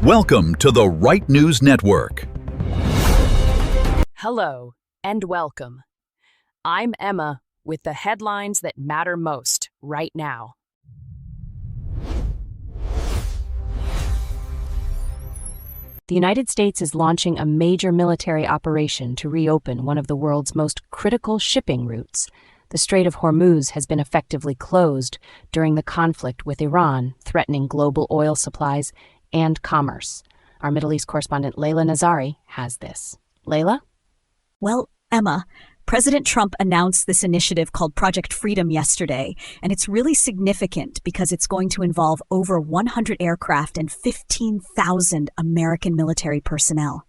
Welcome to the Right News Network. Hello and welcome. I'm Emma with the headlines that matter most right now. The United States is launching a major military operation to reopen one of the world's most critical shipping routes. The Strait of Hormuz has been effectively closed during the conflict with Iran, threatening global oil supplies and commerce. Our Middle East correspondent Layla Nazari has this. Layla? Well, Emma, President Trump announced this initiative called Project Freedom yesterday, and it's really significant because it's going to involve over 100 aircraft and 15,000 American military personnel.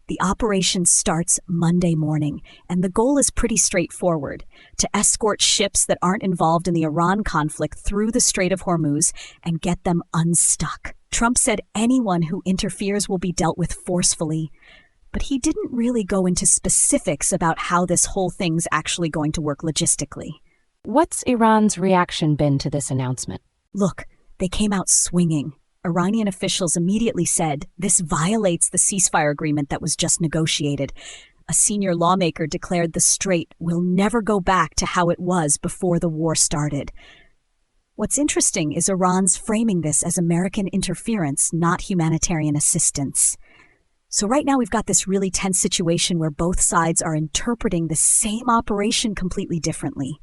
The operation starts Monday morning, and the goal is pretty straightforward: to escort ships that aren't involved in the Iran conflict through the Strait of Hormuz and get them unstuck. Trump said anyone who interferes will be dealt with forcefully, but he didn't really go into specifics about how this whole thing's actually going to work logistically. What's Iran's reaction been to this announcement? Look, they came out swinging. Iranian officials immediately said this violates the ceasefire agreement that was just negotiated. A senior lawmaker declared the strait will never go back to how it was before the war started. What's interesting is Iran's framing this as American interference, not humanitarian assistance. So right now we've got this really tense situation where both sides are interpreting the same operation completely differently.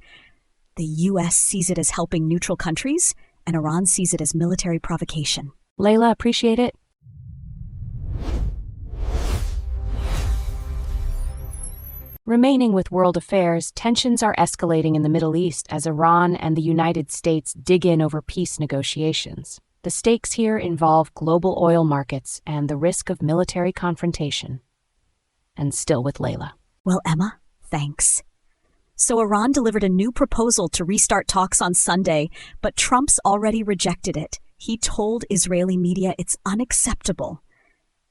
The U.S. sees it as helping neutral countries, and Iran sees it as military provocation. Layla, appreciate it. Remaining with world affairs, tensions are escalating in the Middle East as Iran and the United States dig in over peace negotiations. The stakes here involve global oil markets and the risk of military confrontation. And still with Layla. Well, Emma, thanks. So Iran delivered a new proposal to restart talks on Sunday, but Trump's already rejected it. He told Israeli media it's unacceptable.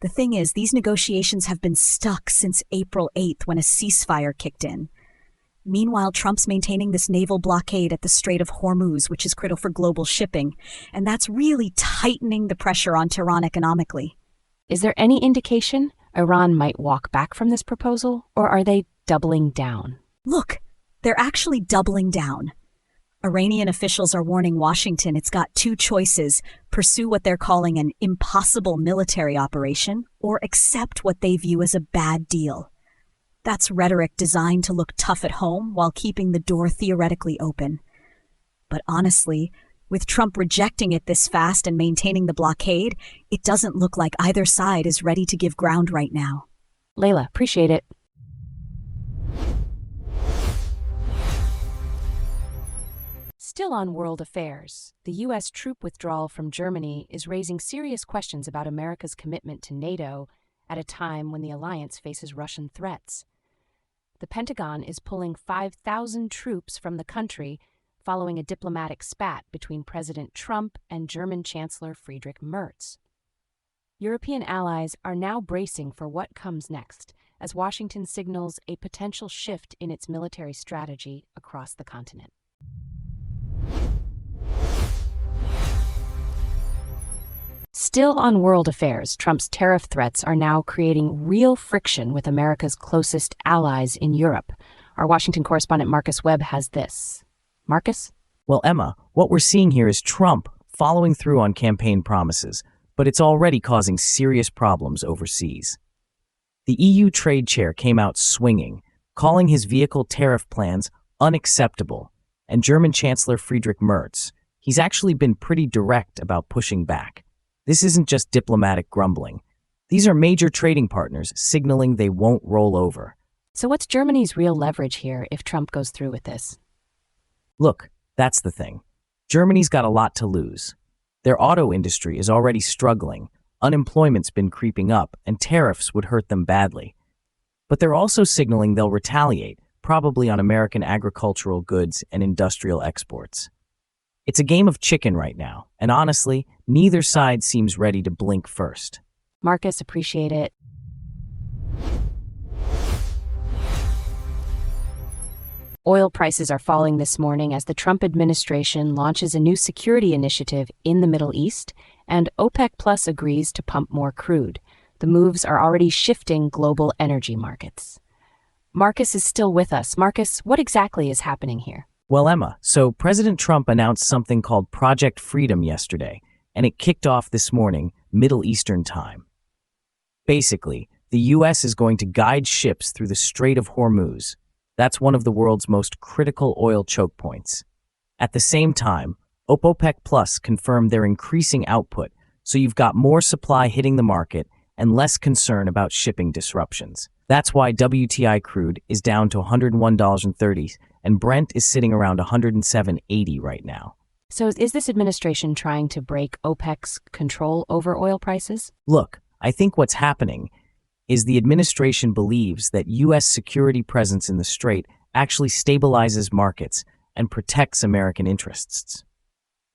The thing is, these negotiations have been stuck since April 8th when a ceasefire kicked in. Meanwhile, Trump's maintaining this naval blockade at the Strait of Hormuz, which is critical for global shipping, and that's really tightening the pressure on Tehran economically. Is there any indication Iran might walk back from this proposal, or are they doubling down? Look, they're actually doubling down. Iranian officials are warning Washington it's got two choices: pursue what they're calling an impossible military operation, or accept what they view as a bad deal. That's rhetoric designed to look tough at home while keeping the door theoretically open. But honestly, with Trump rejecting it this fast and maintaining the blockade, it doesn't look like either side is ready to give ground right now. Layla, appreciate it. Still on world affairs, the U.S. troop withdrawal from Germany is raising serious questions about America's commitment to NATO at a time when the alliance faces Russian threats. The Pentagon is pulling 5,000 troops from the country following a diplomatic spat between President Trump and German Chancellor Friedrich Merz. European allies are now bracing for what comes next as Washington signals a potential shift in its military strategy across the continent. Still on world affairs, Trump's tariff threats are now creating real friction with America's closest allies in Europe. Our Washington correspondent Marcus Webb has this. Marcus? Well, Emma, what we're seeing here is Trump following through on campaign promises, but it's already causing serious problems overseas. The EU trade chair came out swinging, calling his vehicle tariff plans unacceptable, and German Chancellor Friedrich Merz, he's actually been pretty direct about pushing back. This isn't just diplomatic grumbling. These are major trading partners signaling they won't roll over. So what's Germany's real leverage here if Trump goes through with this? Look, that's the thing. Germany's got a lot to lose. Their auto industry is already struggling, unemployment's been creeping up, and tariffs would hurt them badly. But they're also signaling they'll retaliate, probably on American agricultural goods and industrial exports. It's a game of chicken right now, and honestly, neither side seems ready to blink first. Marcus, appreciate it. Oil prices are falling this morning as the Trump administration launches a new security initiative in the Middle East and OPEC Plus agrees to pump more crude. The moves are already shifting global energy markets. Marcus is still with us. Marcus, what exactly is happening here? Well, Emma, so President Trump announced something called Project Freedom yesterday, and it kicked off this morning, Middle Eastern time. Basically, the U.S. is going to guide ships through the Strait of Hormuz. That's one of the world's most critical oil choke points. At the same time, OPEC Plus confirmed they're increasing output, so you've got more supply hitting the market and less concern about shipping disruptions. That's why WTI crude is down to $101.30 and Brent is sitting around $107.80 right now. So is this administration trying to break OPEC's control over oil prices? Look, I think what's happening is the administration believes that U.S. security presence in the Strait actually stabilizes markets and protects American interests.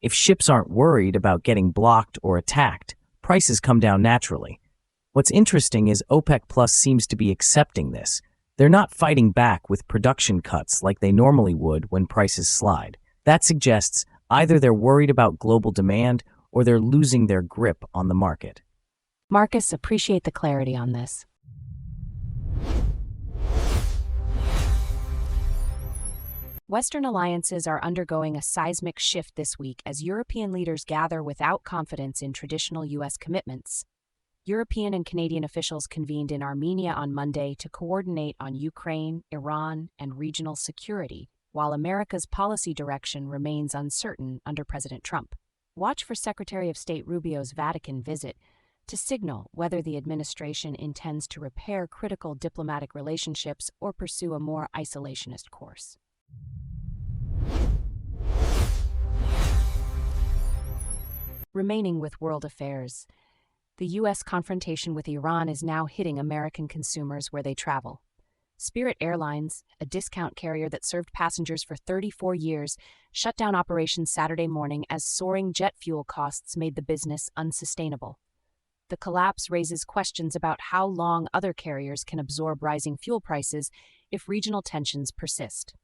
If ships aren't worried about getting blocked or attacked, prices come down naturally. What's interesting is OPEC Plus seems to be accepting this. They're not fighting back with production cuts like they normally would when prices slide. That suggests either they're worried about global demand or they're losing their grip on the market. Marcus, appreciate the clarity on this. Western alliances are undergoing a seismic shift this week as European leaders gather without confidence in traditional U.S. commitments. European and Canadian officials convened in Armenia on Monday to coordinate on Ukraine, Iran, and regional security, while America's policy direction remains uncertain under President Trump. Watch for Secretary of State Rubio's Vatican visit to signal whether the administration intends to repair critical diplomatic relationships or pursue a more isolationist course. Remaining with world affairs, the U.S. confrontation with Iran is now hitting American consumers where they travel. Spirit Airlines, a discount carrier that served passengers for 34 years, shut down operations Saturday morning as soaring jet fuel costs made the business unsustainable. The collapse raises questions about how long other carriers can absorb rising fuel prices if regional tensions persist.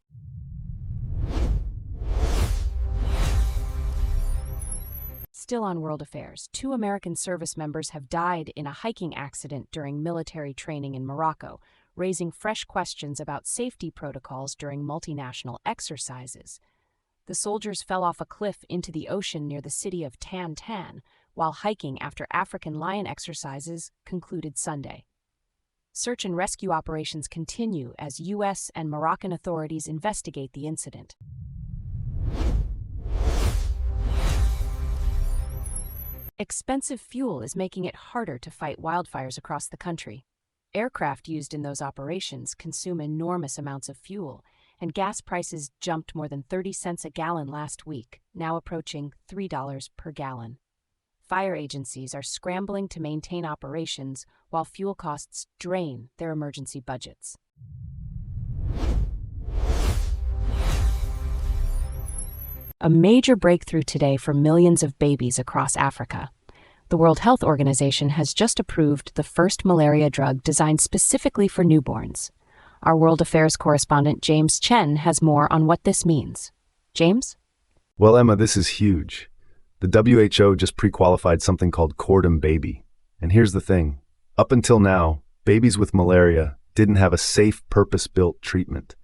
Still on world affairs, 2 American service members have died in a hiking accident during military training in Morocco, raising fresh questions about safety protocols during multinational exercises. The soldiers fell off a cliff into the ocean near the city of Tan Tan while hiking after African lion exercises concluded Sunday. Search and rescue operations continue as U.S. and Moroccan authorities investigate the incident. Expensive fuel is making it harder to fight wildfires across the country. Aircraft used in those operations consume enormous amounts of fuel, and gas prices jumped more than 30 cents a gallon last week, now approaching $3 per gallon. Fire agencies are scrambling to maintain operations while fuel costs drain their emergency budgets. A major breakthrough today for millions of babies across Africa. The World Health Organization has just approved the first malaria drug designed specifically for newborns. Our World Affairs correspondent James Chen has more on what this means. James? Well, Emma, this is huge. The WHO just pre-qualified something called Cordum Baby. And here's the thing. Up until now, babies with malaria didn't have a safe, purpose-built treatment.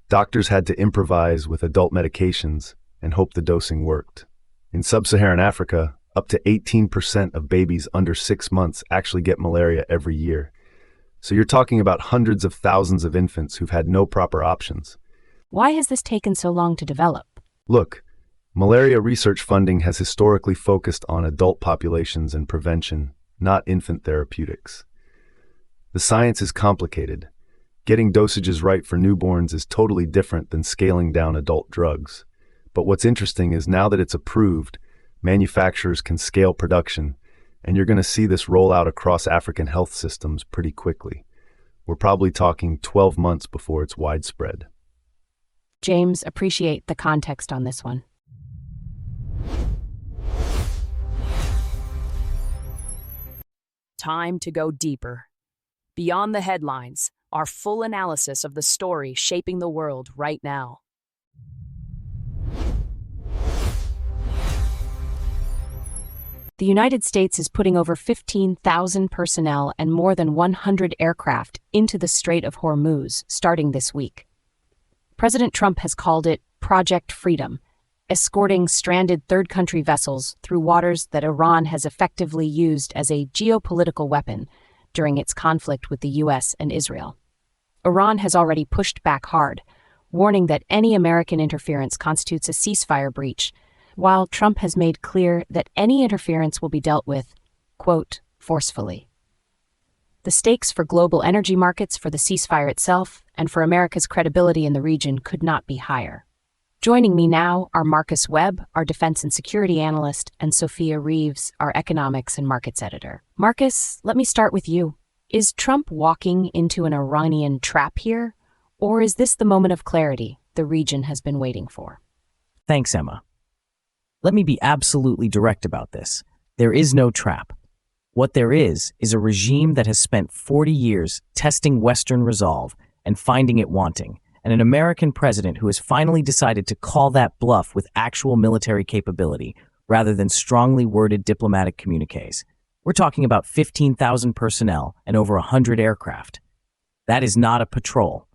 Doctors had to improvise with adult medications and hope the dosing worked. In sub-Saharan Africa, up to 18% of babies under 6 months actually get malaria every year. So you're talking about hundreds of thousands of infants who've had no proper options. Why has this taken so long to develop? Look, malaria research funding has historically focused on adult populations and prevention, not infant therapeutics. The science is complicated. Getting dosages right for newborns is totally different than scaling down adult drugs. But what's interesting is now that it's approved, manufacturers can scale production, and you're going to see this roll out across African health systems pretty quickly. We're probably talking 12 months before it's widespread. James, appreciate the context on this one. Time to go deeper. Beyond the headlines, our full analysis of the story shaping the world right now. the United States is putting over 15,000 personnel and more than 100 aircraft into the Strait of Hormuz starting this week. President Trump has called it Project Freedom, escorting stranded third-country vessels through waters that Iran has effectively used as a geopolitical weapon during its conflict with the U.S. and Israel. Iran has already pushed back hard, warning that any American interference constitutes a ceasefire breach, while Trump has made clear that any interference will be dealt with, quote, forcefully. The stakes for global energy markets, for the ceasefire itself, and for America's credibility in the region could not be higher. Joining me now are Marcus Webb, our defense and security analyst, and Sophia Reeves, our economics and markets editor. Marcus, let me start with you. Is Trump walking into an Iranian trap here, or is this the moment of clarity the region has been waiting for? Thanks, Emma. Let me be absolutely direct about this. There is no trap. What there is a regime that has spent 40 years testing Western resolve and finding it wanting, and an American president who has finally decided to call that bluff with actual military capability rather than strongly worded diplomatic communiques. We're talking about 15,000 personnel and over 100 aircraft. That is not a patrol.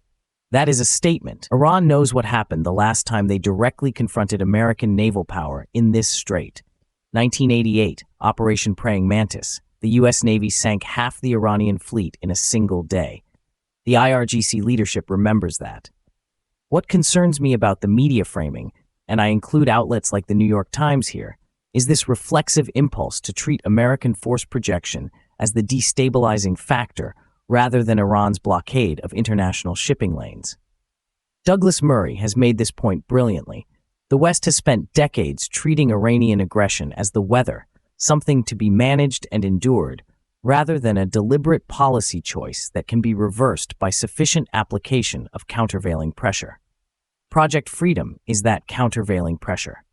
That is a statement. Iran knows what happened the last time they directly confronted American naval power in this strait. 1988, Operation Praying Mantis. The U.S. Navy sank half the Iranian fleet in a single day. The IRGC leadership remembers that. What concerns me about the media framing, and I include outlets like the New York Times here, is this reflexive impulse to treat American force projection as the destabilizing factor rather than Iran's blockade of international shipping lanes. Douglas Murray has made this point brilliantly. The West has spent decades treating Iranian aggression as the weather, something to be managed and endured, rather than a deliberate policy choice that can be reversed by sufficient application of countervailing pressure. Project Freedom is that countervailing pressure.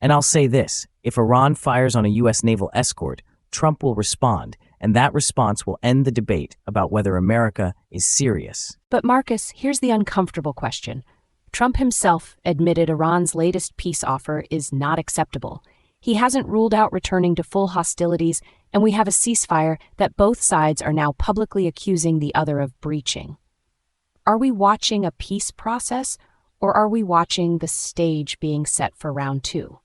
And I'll say this, if Iran fires on a U.S. naval escort, Trump will respond, and that response will end the debate about whether America is serious. But Marcus, here's the uncomfortable question. Trump himself admitted Iran's latest peace offer is not acceptable. He hasn't ruled out returning to full hostilities, and we have a ceasefire that both sides are now publicly accusing the other of breaching. Are we watching a peace process, or are we watching the stage being set for round two?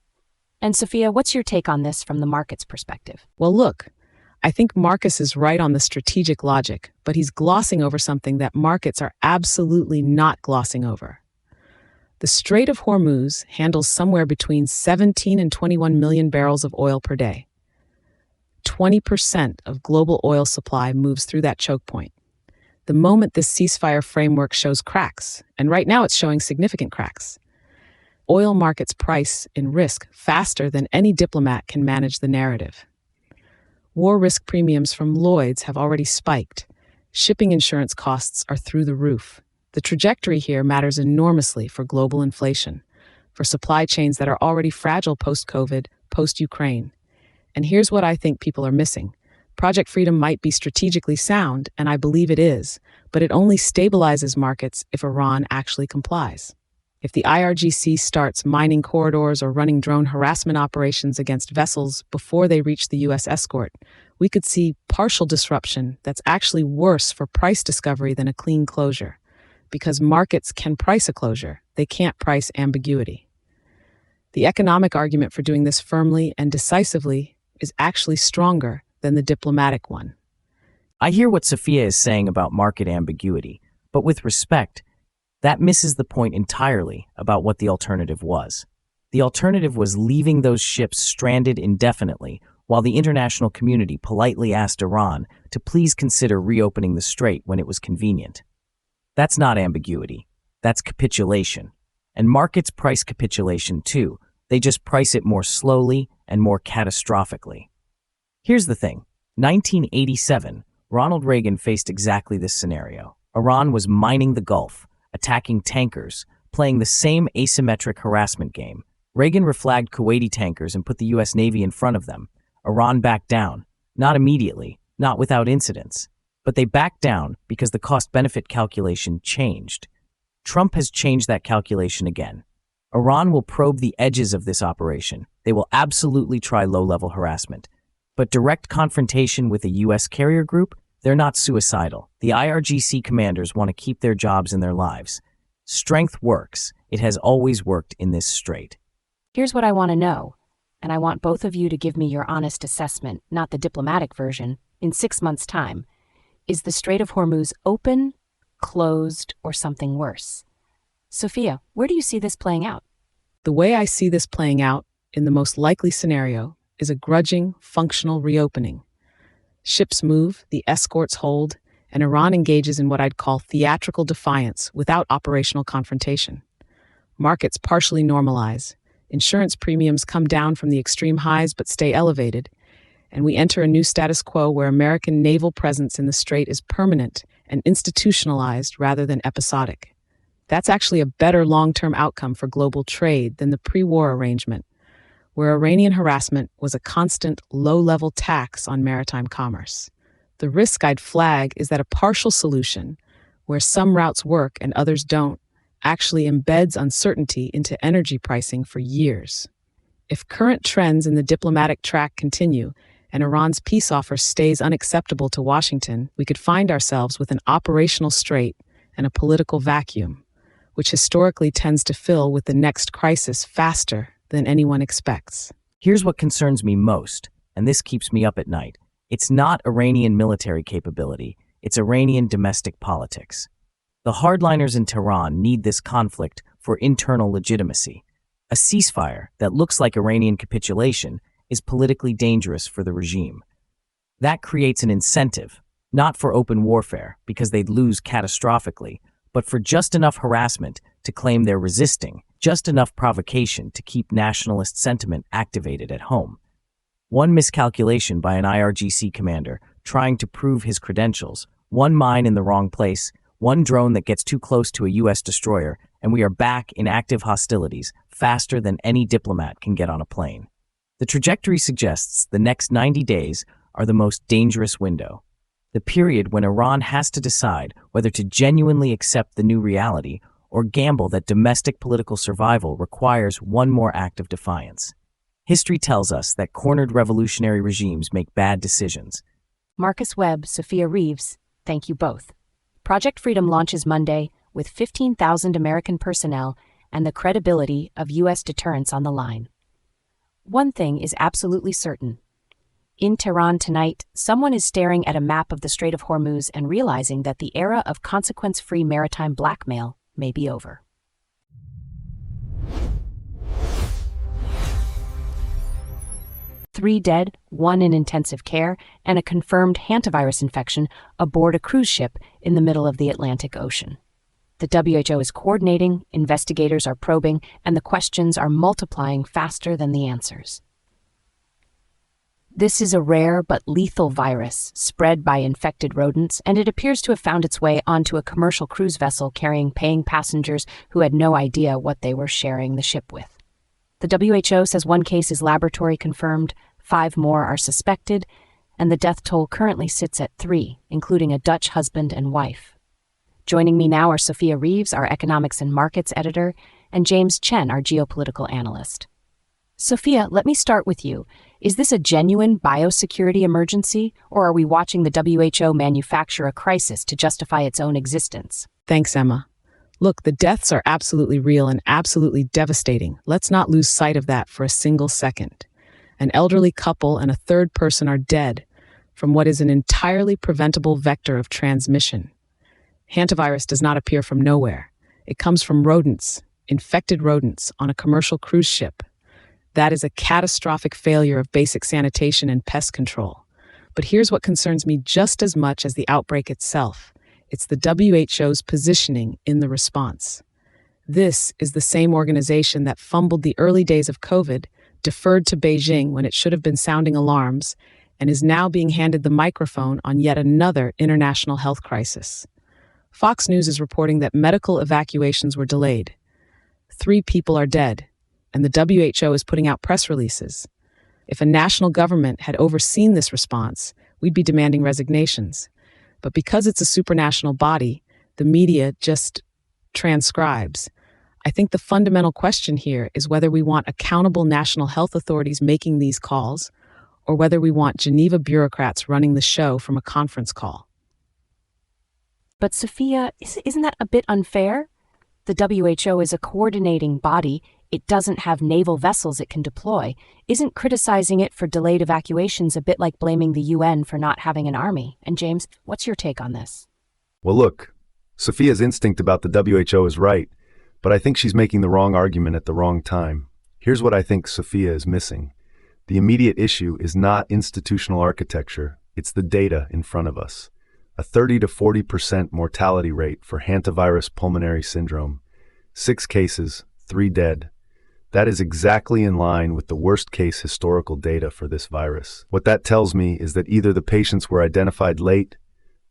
And Sophia, what's your take on this from the market's perspective? Well, look, I think Marcus is right on the strategic logic, but he's glossing over something that markets are absolutely not glossing over. The Strait of Hormuz handles somewhere between 17 and 21 million barrels of oil per day. 20% of global oil supply moves through that choke point. The moment this ceasefire framework shows cracks, and right now it's showing significant cracks, oil markets price in risk faster than any diplomat can manage the narrative. War risk premiums from Lloyd's have already spiked. Shipping insurance costs are through the roof. The trajectory here matters enormously for global inflation, for supply chains that are already fragile post-COVID, post-Ukraine. And here's what I think people are missing. Project Freedom might be strategically sound, and I believe it is, but it only stabilizes markets if Iran actually complies. If the IRGC starts mining corridors or running drone harassment operations against vessels before they reach the U.S. escort, we could see partial disruption that's actually worse for price discovery than a clean closure. Because markets can price a closure, they can't price ambiguity. The economic argument for doing this firmly and decisively is actually stronger than the diplomatic one. I hear what Sophia is saying about market ambiguity, but with respect, that misses the point entirely about what the alternative was. The alternative was leaving those ships stranded indefinitely while the international community politely asked Iran to please consider reopening the strait when it was convenient. That's not ambiguity. That's capitulation. And markets price capitulation too. They just price it more slowly and more catastrophically. Here's the thing. 1987, Ronald Reagan faced exactly this scenario. Iran was mining the Gulf, attacking tankers, playing the same asymmetric harassment game. Reagan reflagged Kuwaiti tankers and put the U.S. Navy in front of them. Iran backed down. Not immediately, not without incidents. But they backed down because the cost-benefit calculation changed. Trump has changed that calculation again. Iran will probe the edges of this operation. They will absolutely try low-level harassment. But direct confrontation with a U.S. carrier group, they're not suicidal. The IRGC commanders want to keep their jobs and their lives. Strength works. It has always worked in this strait. Here's what I want to know, and I want both of you to give me your honest assessment, not the diplomatic version, in 6 months' time. Is the Strait of Hormuz open, closed, or something worse? Sophia, where do you see this playing out? The way I see this playing out, in the most likely scenario, is a grudging, functional reopening. Ships move, the escorts hold, and Iran engages in what I'd call theatrical defiance without operational confrontation. Markets partially normalize, insurance premiums come down from the extreme highs but stay elevated, and we enter a new status quo where American naval presence in the strait is permanent and institutionalized rather than episodic. That's actually a better long-term outcome for global trade than the pre-war arrangement, where Iranian harassment was a constant, low-level tax on maritime commerce. The risk I'd flag is that a partial solution, where some routes work and others don't, actually embeds uncertainty into energy pricing for years. If current trends in the diplomatic track continue and Iran's peace offer stays unacceptable to Washington, we could find ourselves with an operational strait and a political vacuum, which historically tends to fill with the next crisis faster than anyone expects. Here's what concerns me most, and this keeps me up at night. It's not Iranian military capability, it's Iranian domestic politics. The hardliners in Tehran need this conflict for internal legitimacy. A ceasefire that looks like Iranian capitulation is politically dangerous for the regime. That creates an incentive, not for open warfare, because they'd lose catastrophically, but for just enough harassment to claim they're resisting, just enough provocation to keep nationalist sentiment activated at home. One miscalculation by an IRGC commander trying to prove his credentials, one mine in the wrong place, one drone that gets too close to a U.S. destroyer, and we are back in active hostilities faster than any diplomat can get on a plane. The trajectory suggests the next 90 days are the most dangerous window, the period when Iran has to decide whether to genuinely accept the new reality or gamble that domestic political survival requires one more act of defiance. History tells us that cornered revolutionary regimes make bad decisions. Marcus Webb, Sophia Reeves, thank you both. Project Freedom launches Monday with 15,000 American personnel and the credibility of U.S. deterrence on the line. One thing is absolutely certain. In Tehran tonight, someone is staring at a map of the Strait of Hormuz and realizing that the era of consequence-free maritime blackmail may be over. Three dead, one in intensive care, and a confirmed hantavirus infection aboard a cruise ship in the middle of the Atlantic Ocean. The WHO is coordinating, investigators are probing, and the questions are multiplying faster than the answers. This is a rare but lethal virus spread by infected rodents, and it appears to have found its way onto a commercial cruise vessel carrying paying passengers who had no idea what they were sharing the ship with. The WHO says one case is laboratory confirmed, 5 more are suspected, and the death toll currently sits at 3, including a Dutch husband and wife. Joining me now are Sophia Reeves, our economics and markets editor, and James Chen, our geopolitical analyst. Sophia, let me start with you. Is this a genuine biosecurity emergency, or are we watching the WHO manufacture a crisis to justify its own existence? Thanks, Emma. Look, the deaths are absolutely real and absolutely devastating. Let's not lose sight of that for a single second. An elderly couple and a third person are dead from what is an entirely preventable vector of transmission. Hantavirus does not appear from nowhere. It comes from rodents, infected rodents, on a commercial cruise ship. That is a catastrophic failure of basic sanitation and pest control. But here's what concerns me just as much as the outbreak itself. It's the WHO's positioning in the response. This is the same organization that fumbled the early days of COVID, deferred to Beijing when it should have been sounding alarms, and is now being handed the microphone on yet another international health crisis. Fox News is reporting that medical evacuations were delayed. 3 people are dead, and the WHO is putting out press releases. If a national government had overseen this response, we'd be demanding resignations. But because it's a supranational body, the media just transcribes. I think the fundamental question here is whether we want accountable national health authorities making these calls, or whether we want Geneva bureaucrats running the show from a conference call. But Sophia, isn't that a bit unfair? The WHO is a coordinating body. It doesn't have naval vessels it can deploy. Isn't criticizing it for delayed evacuations a bit like blaming the UN for not having an army? And James, what's your take on this? Well, look, Sophia's instinct about the WHO is right, but I think she's making the wrong argument at the wrong time. Here's what I think Sophia is missing. The immediate issue is not institutional architecture, it's the data in front of us. A 30 to 40% mortality rate for hantavirus pulmonary syndrome. 6 cases, 3 dead. That is exactly in line with the worst-case historical data for this virus. What that tells me is that either the patients were identified late,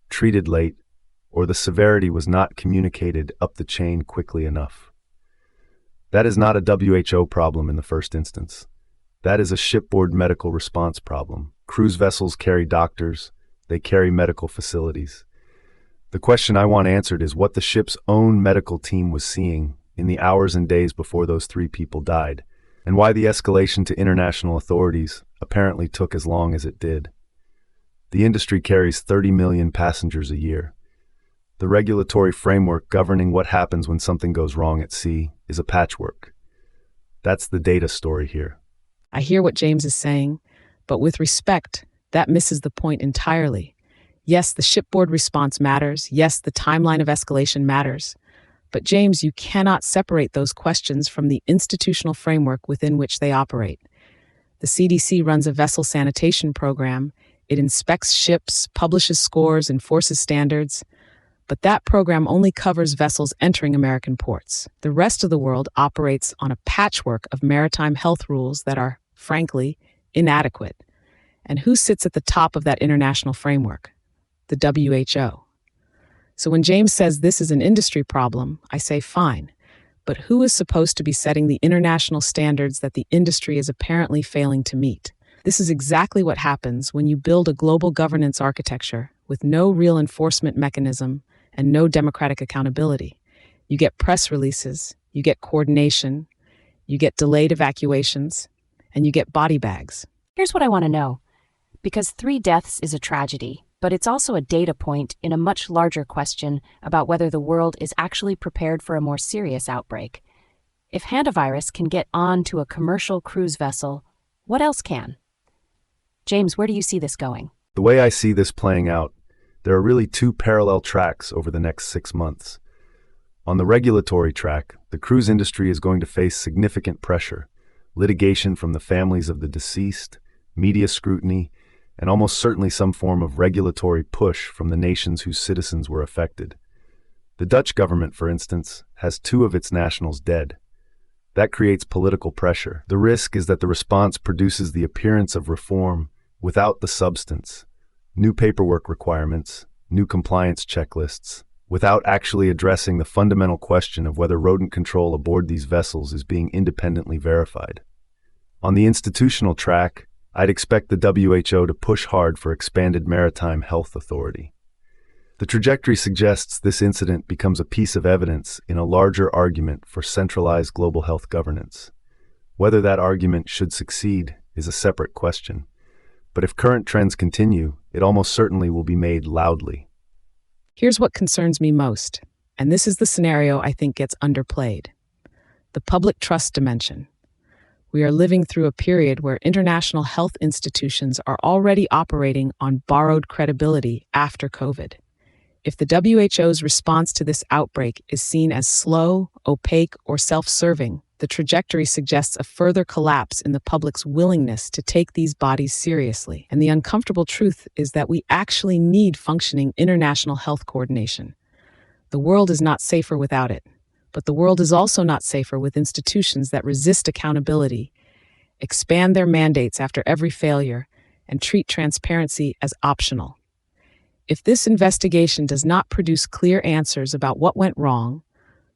treated late, or the severity was not communicated up the chain quickly enough. That is not a WHO problem in the first instance. That is a shipboard medical response problem. Cruise vessels carry doctors, they carry medical facilities. The question I want answered is what the ship's own medical team was seeing in the hours and days before those 3 people died, and why the escalation to international authorities apparently took as long as it did. The industry carries 30 million passengers a year. The regulatory framework governing what happens when something goes wrong at sea is a patchwork. That's the data story here. I hear what James is saying, but with respect, that misses the point entirely. Yes, the shipboard response matters. Yes, the timeline of escalation matters. But James, you cannot separate those questions from the institutional framework within which they operate. The CDC runs a vessel sanitation program. It inspects ships, publishes scores, enforces standards. But that program only covers vessels entering American ports. The rest of the world operates on a patchwork of maritime health rules that are, frankly, inadequate. And who sits at the top of that international framework? The WHO. So when James says this is an industry problem, I say fine. But who is supposed to be setting the international standards that the industry is apparently failing to meet? This is exactly what happens when you build a global governance architecture with no real enforcement mechanism and no democratic accountability. You get press releases, you get coordination, you get delayed evacuations, and you get body bags. Here's what I want to know. Because 3 deaths is a tragedy, but it's also a data point in a much larger question about whether the world is actually prepared for a more serious outbreak. If hantavirus can get onto a commercial cruise vessel, what else can? James, where do you see this going? The way I see this playing out, there are really 2 parallel tracks over the next 6 months. On the regulatory track, the cruise industry is going to face significant pressure, litigation from the families of the deceased, media scrutiny, and almost certainly some form of regulatory push from the nations whose citizens were affected. The Dutch government, for instance, has 2 of its nationals dead. That creates political pressure. The risk is that the response produces the appearance of reform without the substance, new paperwork requirements, new compliance checklists, without actually addressing the fundamental question of whether rodent control aboard these vessels is being independently verified. On the institutional track, I'd expect the WHO to push hard for expanded maritime health authority. The trajectory suggests this incident becomes a piece of evidence in a larger argument for centralized global health governance. Whether that argument should succeed is a separate question. But if current trends continue, it almost certainly will be made loudly. Here's what concerns me most, and this is the scenario I think gets underplayed. The public trust dimension. We are living through a period where international health institutions are already operating on borrowed credibility after COVID. If the WHO's response to this outbreak is seen as slow, opaque, or self-serving, the trajectory suggests a further collapse in the public's willingness to take these bodies seriously. And the uncomfortable truth is that we actually need functioning international health coordination. The world is not safer without it, but the world is also not safer with institutions that resist accountability, expand their mandates after every failure, and treat transparency as optional. If this investigation does not produce clear answers about what went wrong,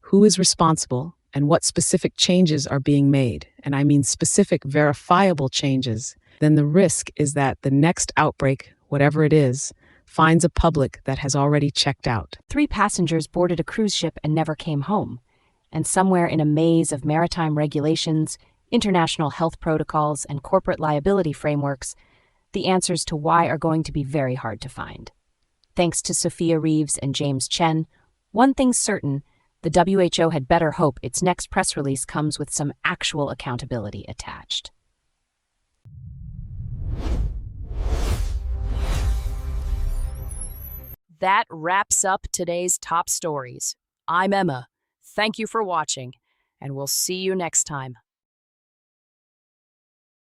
who is responsible, and what specific changes are being made, and I mean specific verifiable changes, then the risk is that the next outbreak, whatever it is, finds a public that has already checked out. 3 passengers boarded a cruise ship and never came home. And somewhere in a maze of maritime regulations, international health protocols, and corporate liability frameworks, the answers to why are going to be very hard to find. Thanks to Sophia Reeves and James Chen, one thing's certain, the WHO had better hope its next press release comes with some actual accountability attached. That wraps up today's top stories. I'm Emma. Thank you for watching, and we'll see you next time.